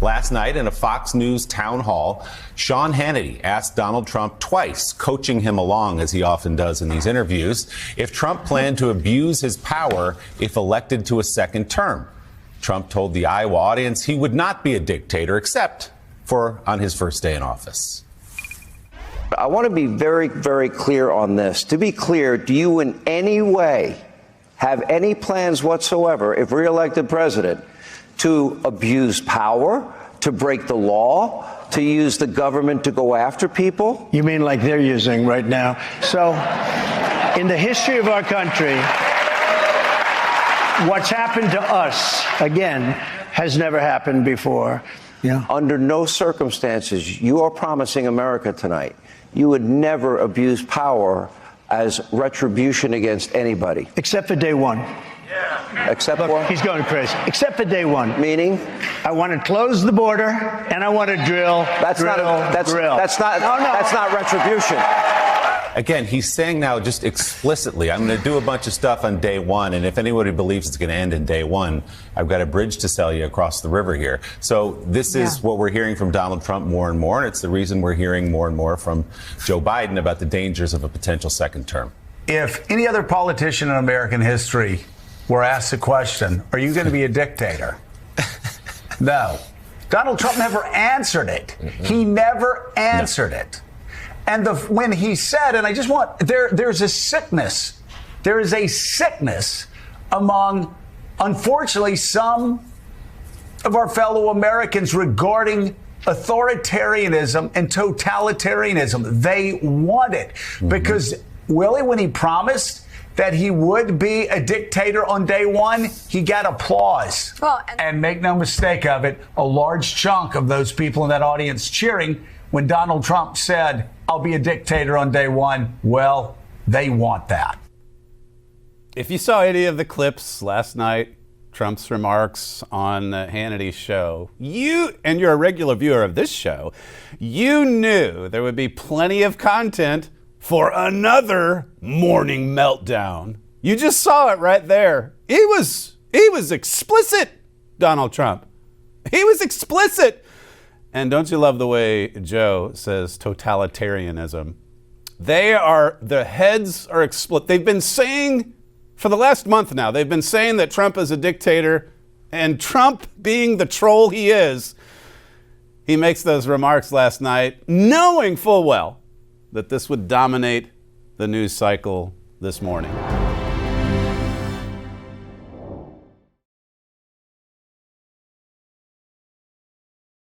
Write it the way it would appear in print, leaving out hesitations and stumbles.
Last night in a Fox News town hall, Sean Hannity asked Donald Trump twice, coaching him along as he often does in these interviews, if Trump planned to abuse his power if elected to a second term. Trump told the Iowa audience he would not be a dictator except for on his first day in office. I want to be very, very clear on this. To be clear, do you in any way have any plans whatsoever, if reelected president, to abuse power, to break the law, to use the government to go after people? You mean like they're using right now? So, in the history of our country, what's happened to us, again, has never happened before. Yeah. Under no circumstances, you are promising America tonight, you would never abuse power as retribution against anybody. Except for day one. Except Look, what? he's going crazy. Except for day one. Meaning? I want to close the border, and I want to drill. That's not retribution. Again, he's saying now just explicitly, I'm going to do a bunch of stuff on day one, and if anybody believes it's going to end in day one, I've got a bridge to sell you across the river here. So this is what we're hearing from Donald Trump more and more, and it's the reason we're hearing more and more from Joe Biden about the dangers of a potential second term. If any other politician in American history were asked the question, are you going to be a dictator? No. Donald Trump never answered it. He never answered it. And when he said, and I just want, there's a sickness. There is a sickness among, unfortunately, some of our fellow Americans regarding authoritarianism and totalitarianism. They want it because Willie, when he promised that he would be a dictator on day one, he got applause. Well, and make no mistake of it, a large chunk of those people in that audience cheering when Donald Trump said, I'll be a dictator on day one, well, they want that. If you saw any of the clips last night, Trump's remarks on Hannity's show, and you're a regular viewer of this show, you knew there would be plenty of content for another morning meltdown. You just saw it right there. He was explicit, Donald Trump. He was explicit. And don't you love the way Joe says totalitarianism? The heads are explicit. They've been saying for the last month now, they've been saying that Trump is a dictator, and Trump, being the troll he is, he makes those remarks last night, knowing full well that this would dominate the news cycle this morning.